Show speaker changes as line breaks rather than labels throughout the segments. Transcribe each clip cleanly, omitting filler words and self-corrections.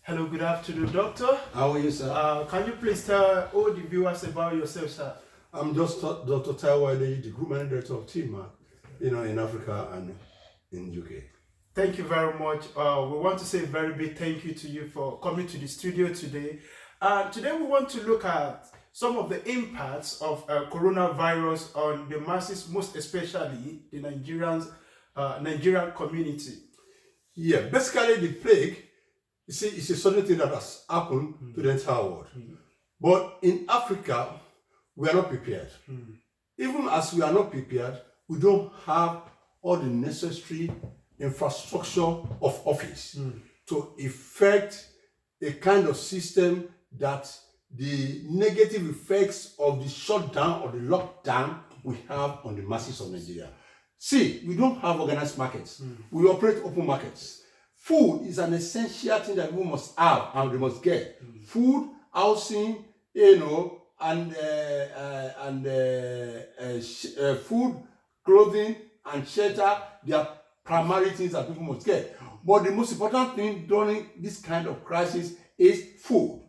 Hello, good afternoon, doctor.
How are you, sir?
Can you please tell all the viewers about yourself, sir?
I'm just Dr. Taiwo Adeyi, the Group Managing Director of TMAC, in Africa and in UK.
Thank you very much. We want to say a very big thank you to you for coming to the studio today. Today we want to look at some of the impacts of coronavirus on the masses, most especially the Nigerian community.
Yeah, basically the plague, you see, it's a sudden thing that has happened to the entire world. But in Africa, we are not prepared. Even as we are not prepared, we don't have all the necessary infrastructure of office to effect a kind of system that the negative effects of the shutdown or the lockdown we have on the masses of Nigeria. See, we don't have organized markets. We operate open markets. Food is an essential thing that we must have and we must get. Food, housing, and food, clothing, and shelter, they are primary things that people must get. But the most important thing during this kind of crisis is food.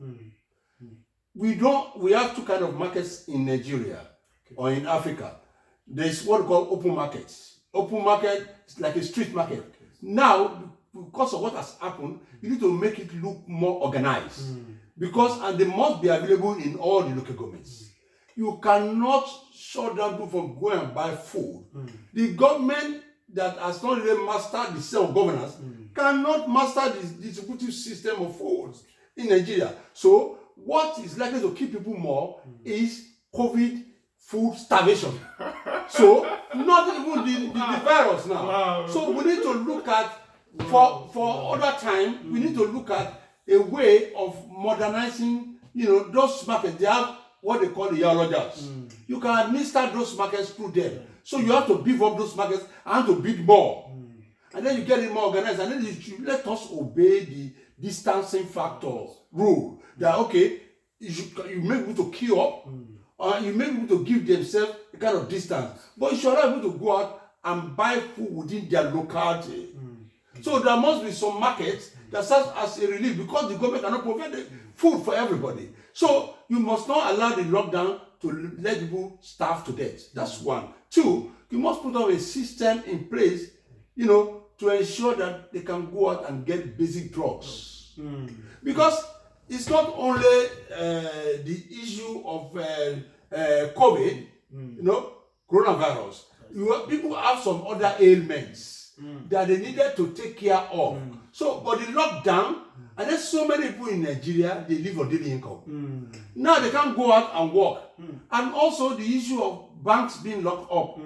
We have two kinds of markets in Nigeria or in Africa. There's what we call open markets. Open market is like a street market. Now, because of what has happened, you need to make it look more organized. And they must be available in all the local governments. You cannot shut down people from going and buy food. The government that has not really mastered the system of governance cannot master the distributive system of food in Nigeria. So what is likely to keep people more is COVID food starvation. So not even the virus now.
Wow.
So we need to look at, for other time, we need to look at a way of modernizing, those markets. They have what they call the lodgers. You can administer those markets through them. So you have to beef up those markets and to bid more. And then you get it more organized. And then you let us obey the distancing factor rule. That, okay, you make people to queue up, or you make people to give themselves a kind of distance. But you should allow people to go out and buy food within their locality. So there must be some markets that serve as a relief because the government cannot provide the food for everybody. So you must not allow the lockdown to let people starve to death. That's one. Two, you must put up a system in place, to ensure that they can go out and get basic drugs. Because it's not only the issue of COVID, coronavirus. People have some other ailments that they needed to take care of. So, but the lockdown, and there's so many people in Nigeria, they live on daily income. Now they can't go out and work. And also the issue of banks being locked up.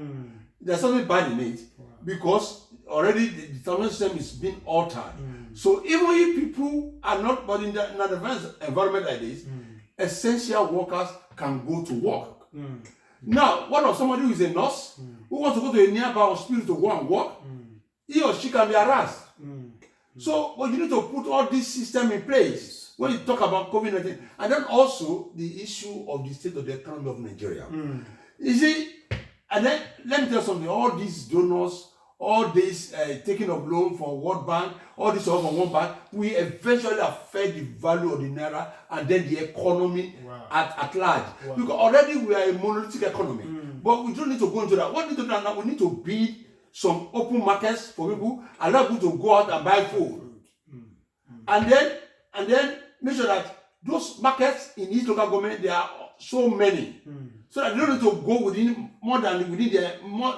There's something bad in it because already the determination system is being altered. So even if people are not, but in an advanced environment like this, essential workers can go to work. Now, what of somebody who is a nurse who wants to go to a nearby hospital to go and work? He or she can be harassed. So, but you need to put all this system in place when you talk about COVID-19. And then also the issue of the state of the economy of Nigeria. You see, and then let me tell you something, all these donors, all this taking of loan from World Bank, all this all from one bank, we eventually affect the value of the naira and then the economy at large. Because already we are a monolithic economy. But we don't need to go into that. What we need to do now, we need to build some open markets for people, allow people to go out and buy food. And then make sure that those markets in each local government, there are so many. So that they don't need to go within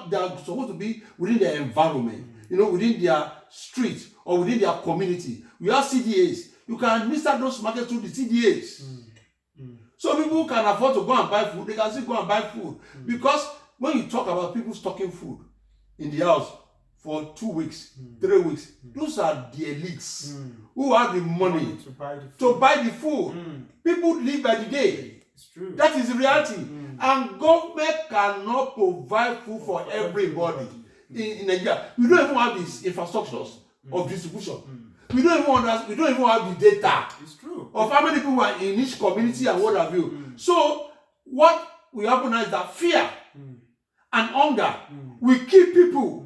they are supposed to be within their environment, within their street or within their community. We have CDAs. You can administer those markets through the CDAs. So people can afford to go and buy food, they can still go and buy food. Because when you talk about people stocking food in the house for 2 weeks, 3 weeks, those are the elites who have the money to buy the food. People live by the day.
It's true.
That is the reality. And government cannot provide food for everybody in Nigeria. We don't even have these infrastructures of distribution. We don't even have the data.
It's true.
Of how many people are in each community and what have you. So what will happen now is that fear and hunger will kill people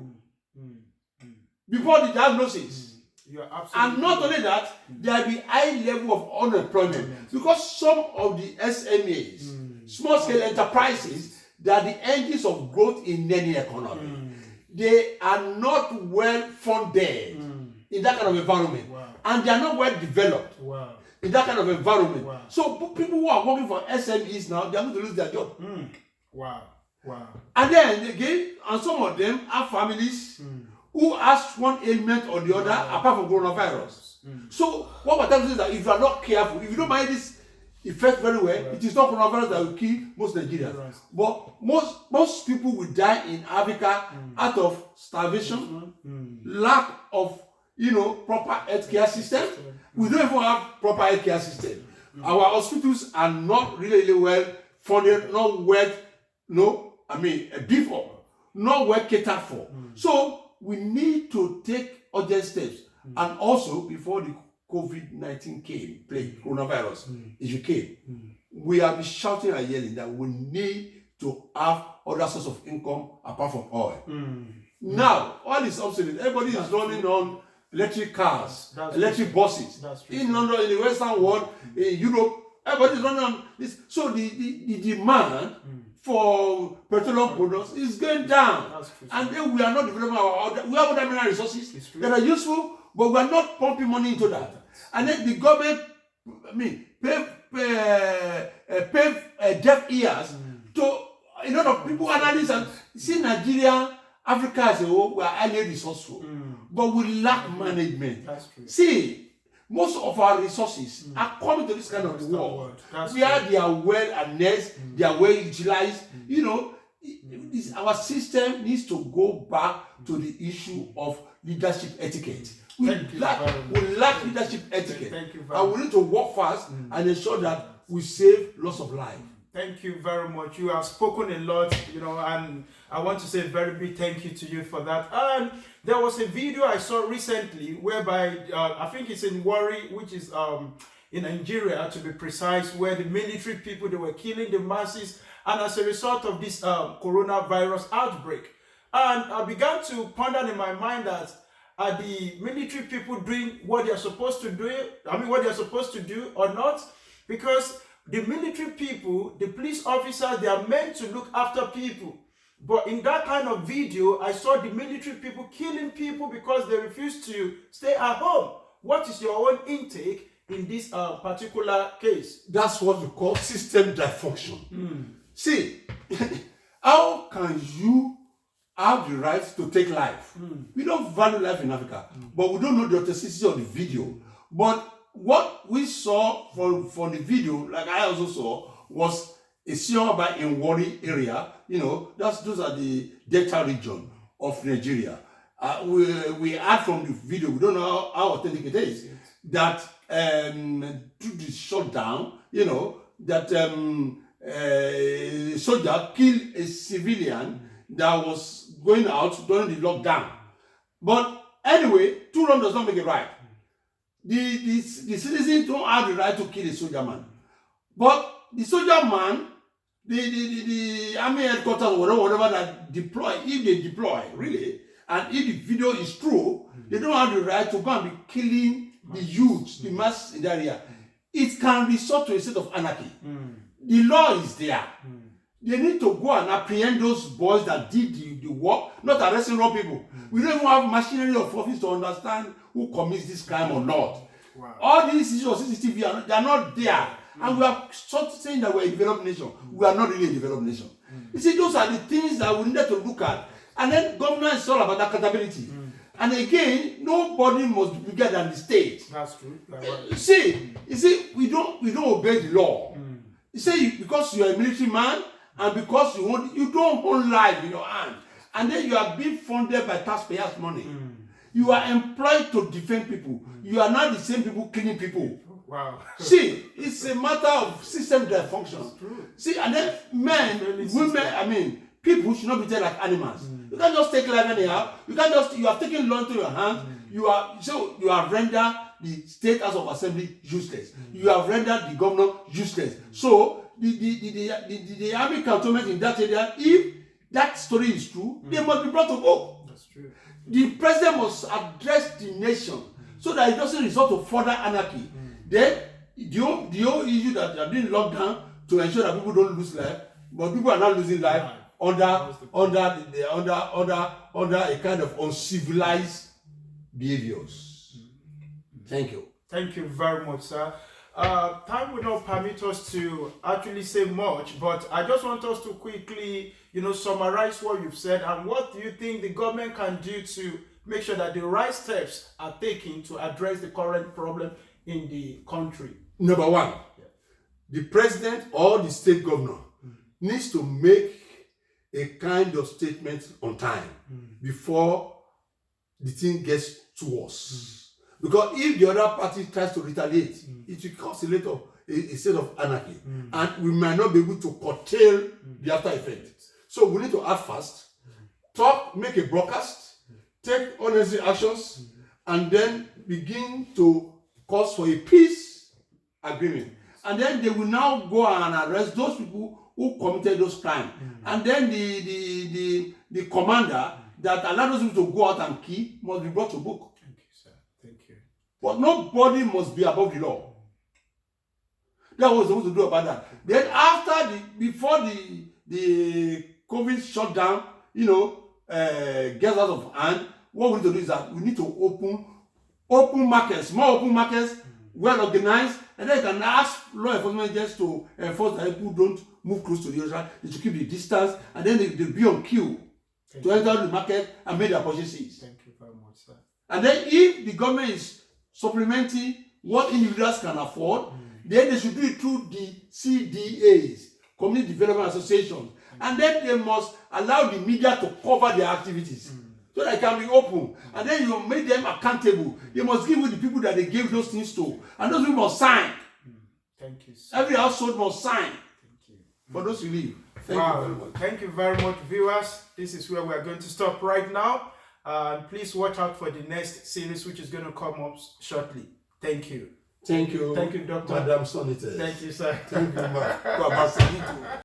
before the diagnosis.
You are absolutely
And not only that, there will be high level of unemployment because some of the SMEs, small scale enterprises, they are the engines of growth in any economy. They are not well funded in that kind of environment, and they are not well developed in that kind of environment. So people who are working for SMEs now, they are going to lose their job.
Wow.
And then again, and some of them have families who has one ailment or the other apart from coronavirus. So what we're telling you is that if you are not careful, if you don't mind this effect very well, it is not coronavirus that will kill most Nigerians. But most people will die in Africa out of starvation, lack of proper healthcare system. We don't even have proper healthcare system. Our hospitals are not really well funded, not well, beef up, not well catered for. So we need to take urgent steps. And also, before the COVID-19 coronavirus issue came, we have been shouting and yelling that we need to have other source of income apart from oil. Now, oil is obsolete. Everybody is running on electric cars, electric buses. In London, in the Western world, in Europe, everybody is running on this. So the demand for petroleum products is going down. And then we are not developing we have other mineral resources that are useful, but we are not pumping money into that. And then the government, pave deaf ears to a lot of people, analysts, and see Nigeria, Africa as a whole, we are highly resourceful, but we lack management. See, most of our resources are coming to this kind of world where they are well harnessed, they are well utilized. Our system needs to go back to the issue of leadership etiquette. We lack leadership etiquette, and we need to work fast and ensure that we save lots of life.
Thank you very much. You have spoken a lot, and I want to say a very big thank you to you for that. And there was a video I saw recently whereby I think it's in Warri, which is in Nigeria to be precise, where the military people, they were killing the masses, and as a result of this coronavirus outbreak. And I began to ponder in my mind that are the military people doing what they are supposed to do? What they are supposed to do or not? Because the military people, the police officers, they are meant to look after people. But in that kind of video, I saw the military people killing people because they refuse to stay at home. What is your own intake in this particular case?
That's what we call system dysfunction. See, how can you have the right to take life? We don't value life in Africa, but we don't know the authenticity of the video. But what we saw from the video, like I also saw, was a Sioba in Warri area. Those are the Delta region of Nigeria. We heard from the video, we don't know how authentic it is, that through the shutdown, that a soldier killed a civilian that was going out during the lockdown. But anyway, too long does not make it right. The citizens don't have the right to kill a soldier man. But the soldier man, the army headquarters or whatever that deploy, if they deploy, really, and if the video is true, they don't have the right to go and be killing the youth, the mass in the area. It can resort to a state of anarchy. The law is there. They need to go and apprehend those boys that did the work, not arresting wrong people. We don't even have machinery of office to understand who commits this crime or not. All these issues of CCTV, they are not there. And we are sort of saying that we're a developed nation. We are not really a developed nation. You see, those are the things that we needed to look at. And then government is all about accountability. And again, nobody must be bigger than the state.
That's true.
You see, we don't obey the law. You see, because you are a military man, and because you don't own life in your hand, and then you are being funded by taxpayers' money. You are employed to defend people. You are not the same people killing people.
Wow.
See, it's a matter of system dysfunction. See, and then men, women, people should not be treated like animals. You can't just take life anyhow. You have taken law into your hand. You have rendered the State House of Assembly useless. You have rendered the governor useless. So the army cantonment in that area, if that story is true, they must be brought to book.
That's true.
The president must address the nation so that it doesn't result to further anarchy. Then the whole issue that they are doing lockdown to ensure that people don't lose life, but people are not losing life under a kind of uncivilized behaviors. Thank you.
Thank you very much, sir. Time will not permit us to actually say much, but I just want us to quickly, summarize what you've said, and what do you think the government can do to make sure that the right steps are taken to address the current problem in the country?
Number one, the president or the state governor needs to make a kind of statement on time before the thing gets too worse. Because if the other party tries to retaliate, it will cause a state of anarchy, and we might not be able to curtail the after effect. So we need to act fast, make a broadcast, take unnecessary actions, and then begin to cause for a peace agreement. And then they will now go and arrest those people who committed those crimes. And then the commander that allowed those people to go out and kill must be brought to book.
Thank you, sir. Thank you.
But nobody must be above the law. That was supposed to do about that. Then before the COVID shutdown, gets out of hand, what we need to do is that we need to open markets, more open markets, well organized, and then you can ask law enforcement agents to enforce that people don't move close to the other, they should keep the distance, and then they'll be on queue to enter the market and make their purchases.
Thank you very much, sir.
And then if the government is supplementing what individuals can afford, then they should do it through the CDAs, Community Development Associations, and then they must allow the media to cover their activities. So that it can be open, and then you make them accountable. They must give you the people that they gave those things to, and those people must sign.
Thank you, sir.
Every household must sign
Thank you.
for those who leave. Thank you very much.
Thank you very much, viewers. This is where we are going to stop right now. Please watch out for the next series, which is going to come up shortly. Thank you.
Thank you.
Thank you, Doctor.
Madam Sonites.
Thank you, sir.
Thank you, Ma'am.